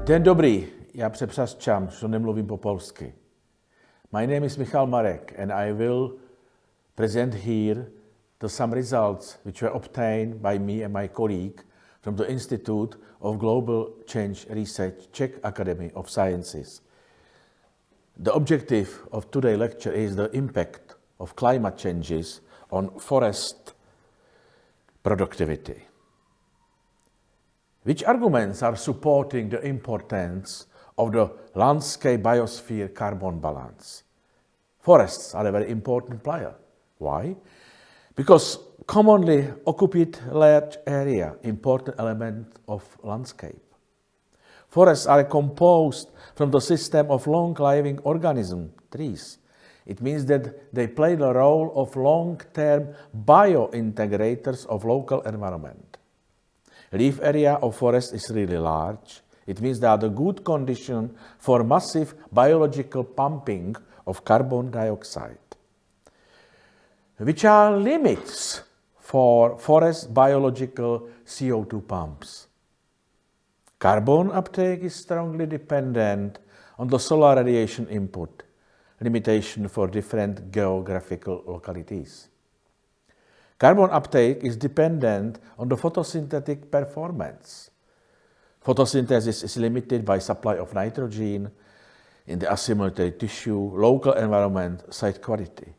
Den dobrý, já přepřasčám, že nemluvím po polsky. My name is MICHAL MAREK and I will present here some results which were obtained by me and my colleague from the Institute of Global Change Research, Czech Academy of Sciences. The objective of today's lecture is the impact of climate changes on forest productivity. Which arguments are supporting the importance of the landscape biosphere carbon balance? Forests are a very important player. Why? Because commonly occupied large area, important element of landscape. Forests are composed from the system of long-living organisms, trees. It means that they play the role of long-term bio-integrators of local environment. Leaf area of forest is really large. It means there are the good condition for massive biological pumping of carbon dioxide. Which are limits for forest biological CO2 pumps? Carbon uptake is strongly dependent on the solar radiation input, limitation for different geographical localities. Carbon uptake is dependent on the photosynthetic performance. Photosynthesis is limited by supply of nitrogen in the assimilatory tissue, local environment, site quality.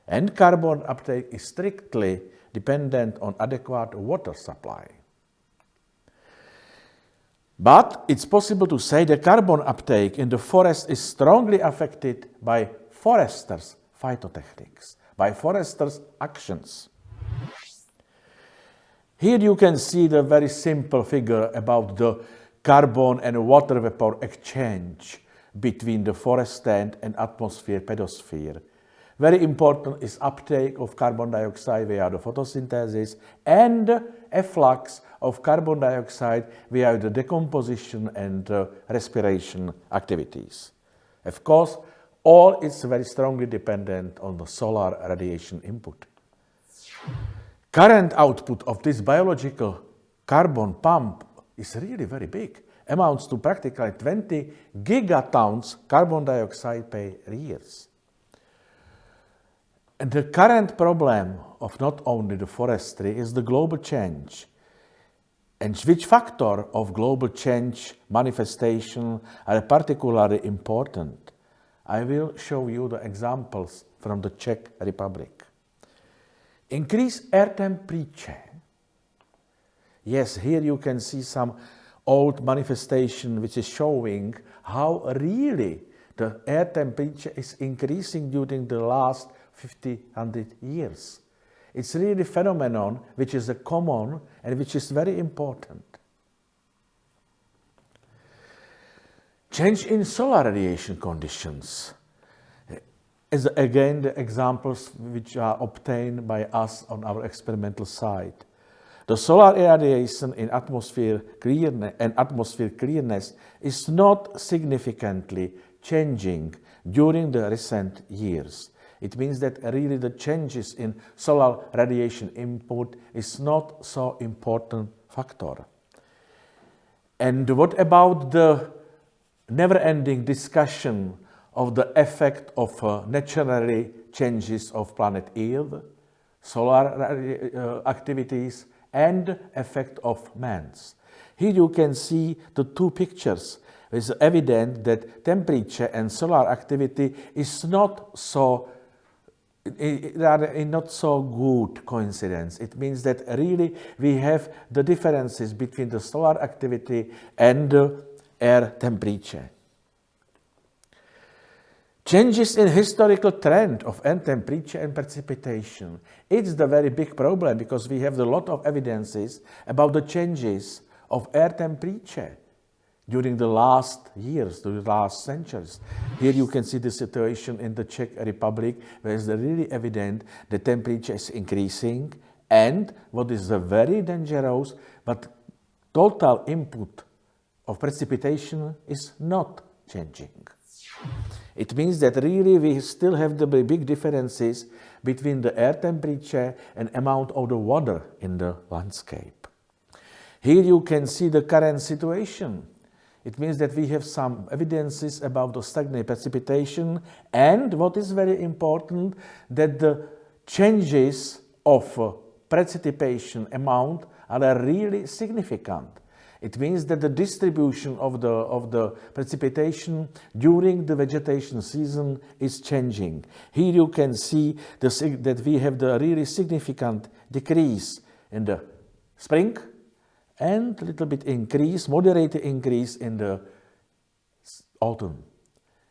And carbon uptake is strictly dependent on adequate water supply. But it's possible to say that carbon uptake in the forest is strongly affected by foresters' phytotechnics, by foresters' actions. Here you can see the very simple figure about the carbon and water vapor exchange between the forest stand and atmosphere pedosphere. Very important is uptake of carbon dioxide via the photosynthesis and efflux of carbon dioxide via the decomposition and respiration activities. Of course, all is very strongly dependent on the solar radiation input. Current output of this biological carbon pump is really very big, amounts to practically 20 gigatons carbon dioxide per year. And the current problem of not only the forestry is the global change. And which factor of global change manifestation are particularly important? I will show you the examples from the Czech Republic. Increase air temperature. Yes, here you can see some old manifestation which is showing how really the air temperature is increasing during the last 100 years. It's really a phenomenon which is a common and which is very important. Change in solar radiation conditions. As again, the examples which are obtained by us on our experimental site. The solar irradiation in atmosphere clearness is not significantly changing during the recent years. It means that really the changes in solar radiation input is not so important factor. And what about the never-ending discussion of the effect of naturally changes of planet Earth, solar activities, and effect of man's. Here you can see the two pictures. It's evident that temperature and solar activity is not so good coincidence. It means that really we have the differences between the solar activity and the air temperature. Changes in historical trend of air temperature and precipitation. It's the very big problem because we have a lot of evidences about the changes of air temperature during the last years, the last centuries. Here you can see the situation in the Czech Republic where it's really evident the temperature is increasing and what is very dangerous, but total input of precipitation is not changing. It means that really we still have the big differences between the air temperature and amount of the water in the landscape. Here you can see the current situation. It means that we have some evidences about the stagnant precipitation, and what is very important, that the changes of precipitation amount are really significant. It means that the distribution of the precipitation during the vegetation season is changing. Here you can see that we have the really significant decrease in the spring and a little bit increase, moderate increase in the autumn.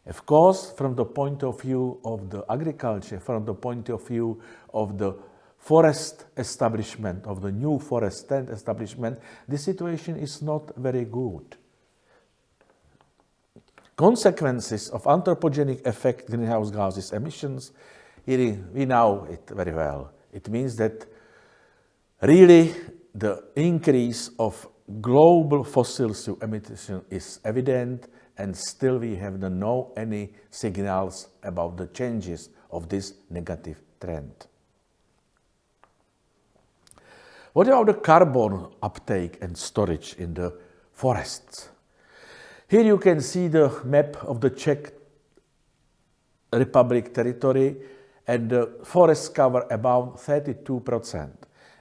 Of course, from the point of view of the agriculture, from the point of view of the forest establishment, of the new forest stand establishment, the situation is not very good. Consequences of anthropogenic effect greenhouse gases emissions, here we know it very well. It means that really the increase of global fossil fuel emission is evident, and still we have no any signals about the changes of this negative trend. What about the carbon uptake and storage in the forests? Here you can see the map of the Czech Republic territory, and the forests cover about 32%.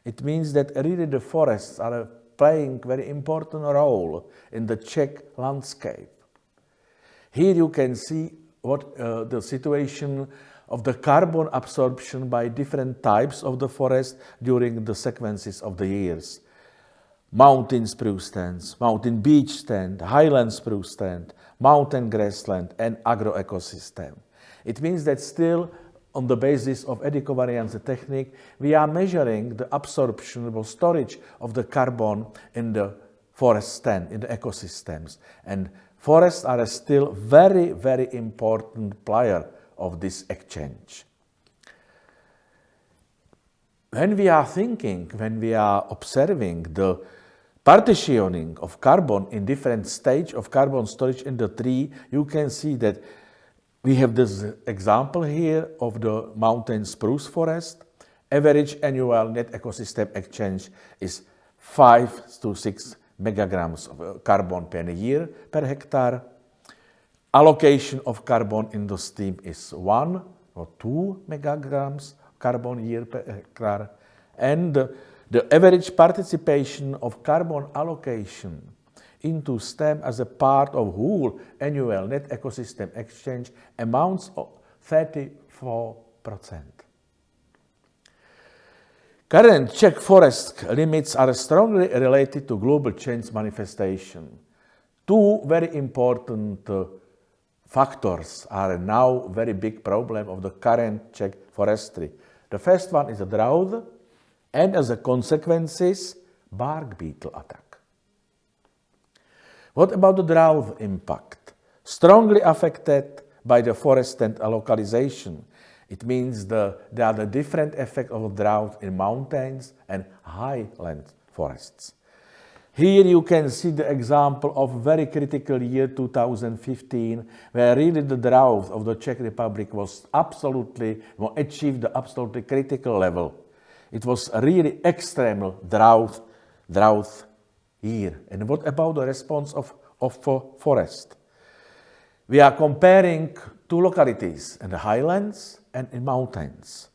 It means that really the forests are playing a very important role in the Czech landscape. Here you can see what the situation of the carbon absorption by different types of the forest during the sequences of the years. Mountain spruce stands, mountain beech stand, highland spruce stand, mountain grassland, and agroecosystem. It means that still, on the basis of edicovariance technique, we are measuring the absorption or storage of the carbon in the forest stand, in the ecosystems. And forests are still very, very important player of this exchange. When we are thinking, when we are observing the partitioning of carbon in different stages of carbon storage in the tree, you can see that we have this example here of the mountain spruce forest. Average annual net ecosystem exchange is 5 to 6 megagrams of carbon per year per hectare. Allocation of carbon in the stream is 1 or 2 megagrams carbon year per hectare. And the average participation of carbon allocation into stem as a part of whole annual net ecosystem exchange amounts of 34%. Current Czech forest limits are strongly related to global change manifestation. Two very important factors are now very big problem of the current Czech forestry. The first one is the drought, and as a consequences, bark beetle attack. What about the drought impact? Strongly affected by the forest and localization. It means there are the different effects of drought in mountains and highland forests. Here you can see the example of very critical year 2015, where really the drought of the Czech Republic was achieved the absolutely critical level. It was a really extreme drought year. And what about the response of forest? We are comparing two localities in the highlands and in mountains.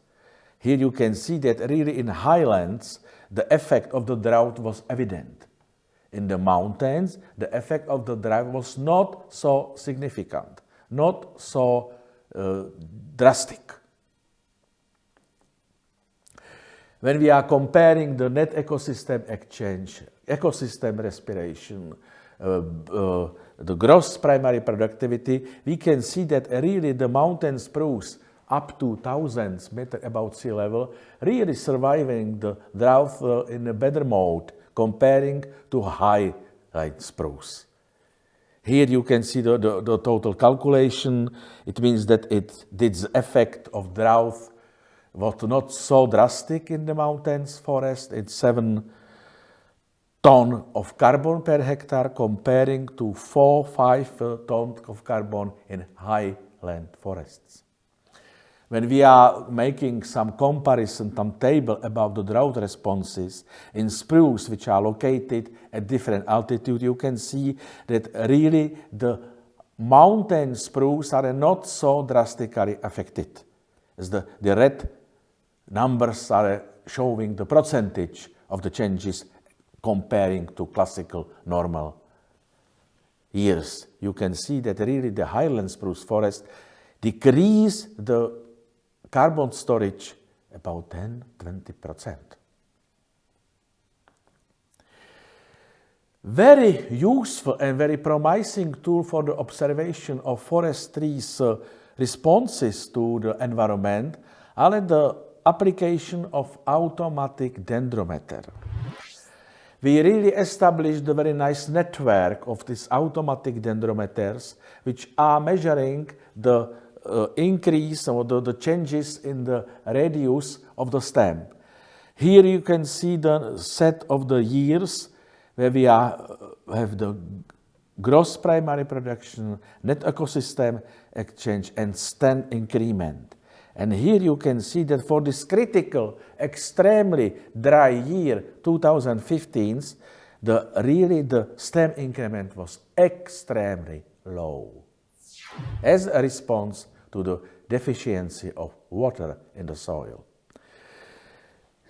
Here you can see that really in highlands, the effect of the drought was evident. In the mountains, the effect of the drought was not so significant, not so drastic. When we are comparing the net ecosystem exchange, ecosystem respiration, the gross primary productivity, we can see that really the mountain spruce up to 1,000 meters above sea level really surviving the drought in a better mode comparing to highland spruce. Here you can see the total calculation. It means that this effect of drought was not so drastic in the mountains forest. It's 7 tons of carbon per hectare comparing to 4-5 tons of carbon in highland forests. when we are making some comparison, some table about the drought responses in spruce which are located at different altitude, you can see that really the mountain spruce are not so drastically affected. As the red numbers are showing the percentage of the changes comparing to classical normal years. You can see that really the highland spruce forest decrease the carbon storage about 10–20%. Very useful and very promising tool for the observation of forest trees' responses to the environment are the application of automatic dendrometer. We really established a very nice network of these automatic dendrometers which are measuring the increase or the changes in the radius of the stem. Here you can see the set of the years where we have the gross primary production, net ecosystem exchange, and stand increment. And here you can see that for this critical, extremely dry year 2015, the stem increment was extremely low as a response to the deficiency of water in the soil.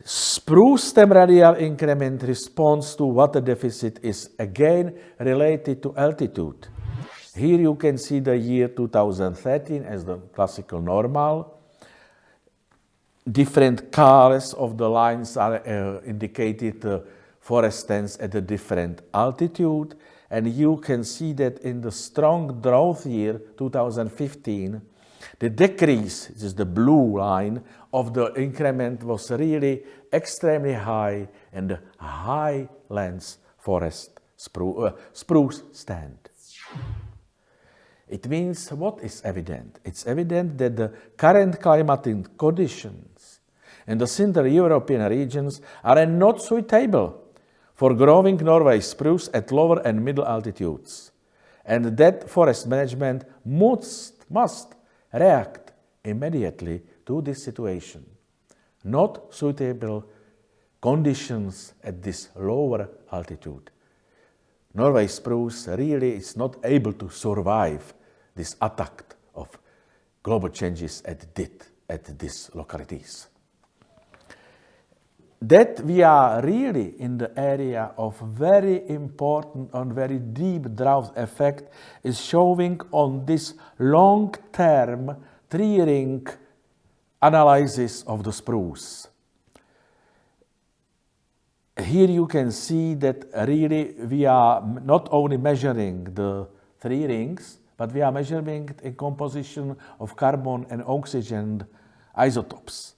Spruce stem radial increment response to water deficit is again related to altitude. Here you can see the year 2013 as the classical normal. Different colors of the lines are indicated forest stands at a different altitude, and you can see that in the strong drought year 2015, the decrease, this is the blue line, of the increment was really extremely high in the highlands forest spruce stand. It means what is evident? It's evident that the current climatic conditions in the Central European regions are not suitable for growing Norway spruce at lower and middle altitudes, and that forest management must react immediately to this situation. Not suitable conditions at this lower altitude. Norway spruce really is not able to survive this attack of global changes at these localities. That we are really in the area of very important and very deep drought effect is showing on this long-term tree ring analysis of the spruce. Here you can see that really we are not only measuring the tree rings, but we are measuring a composition of carbon and oxygen isotopes.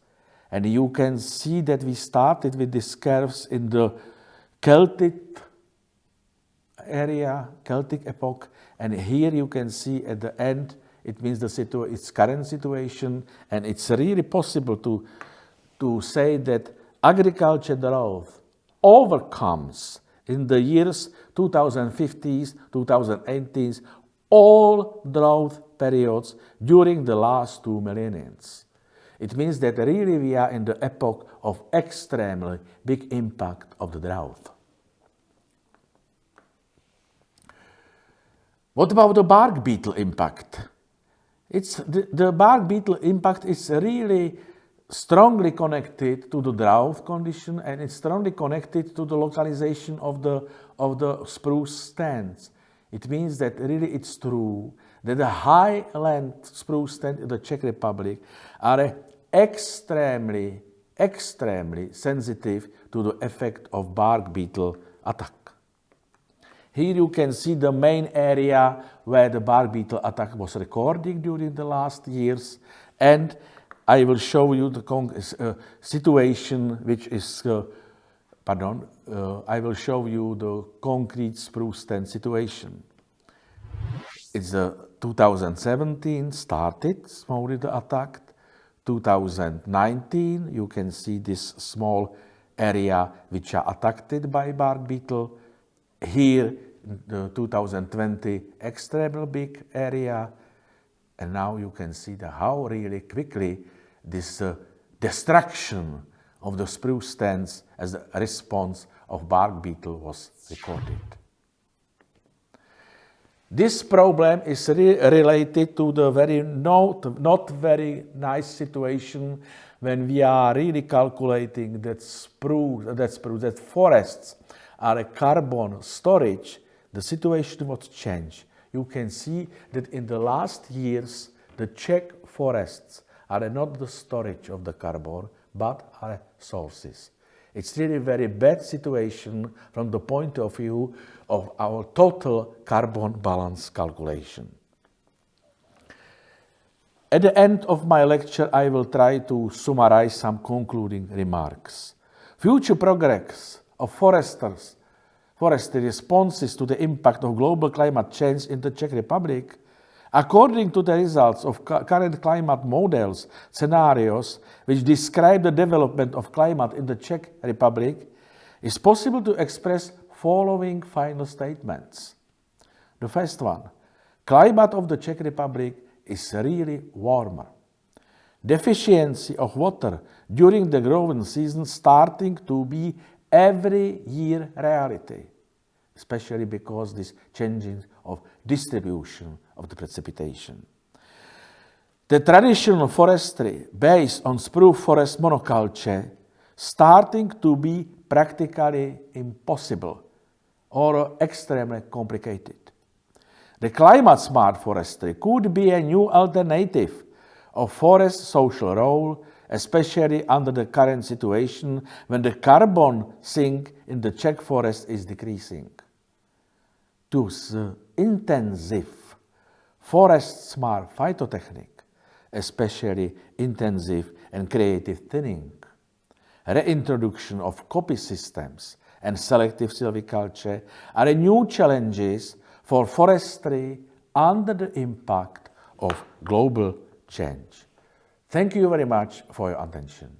And you can see that we started with these curves in the Celtic area, Celtic epoch, and here you can see at the end, it means its current situation, and it's really possible to say that agriculture growth overcomes in the years 2015, 2018, all drought periods during the last 2 millennia. It means that really we are in the epoch of extremely big impact of the drought. What about the bark beetle impact? The bark beetle impact is really strongly connected to the drought condition, and it's strongly connected to the localization of the spruce stands. It means that really it's true that the highland spruce stand in the Czech Republic are extremely sensitive to the effect of bark beetle attack. Here you can see the main area where the bark beetle attack was recorded during the last years, and I will show you the situation which is, I will show you the concrete spruce stand situation. It's 2017 started slowly the attack. 2019 you can see this small area which are attacked by bark beetle. Here the 2020 extremely big area. And now you can see how really quickly this destruction of the spruce stands as a response of bark beetle was recorded. This problem is related to the not very nice situation when we are really calculating that forests are a carbon storage. The situation was changed. You can see that in the last years, the Czech forests are not the storage of the carbon, but are sources. It's really a very bad situation from the point of view of our total carbon balance calculation. At the end of my lecture, I will try to summarize some concluding remarks. Future progress of forestry responses to the impact of global climate change in the Czech Republic, according to the results of current climate models scenarios which describe the development of climate in the Czech Republic, is possible to express following final statements. The first one, climate of the Czech Republic is really warmer. Deficiency of water during the growing season starting to be every year reality, especially because this changing of distribution of the precipitation. The traditional forestry based on spruce forest monoculture starting to be practically impossible or extremely complicated. The climate-smart forestry could be a new alternative of forest social role, especially under the current situation when the carbon sink in the Czech forest is decreasing. Thus, intensive forest-smart phytotechnique, especially intensive and creative thinning, reintroduction of copy systems and selective silviculture are new challenges for forestry under the impact of global change. Thank you very much for your attention.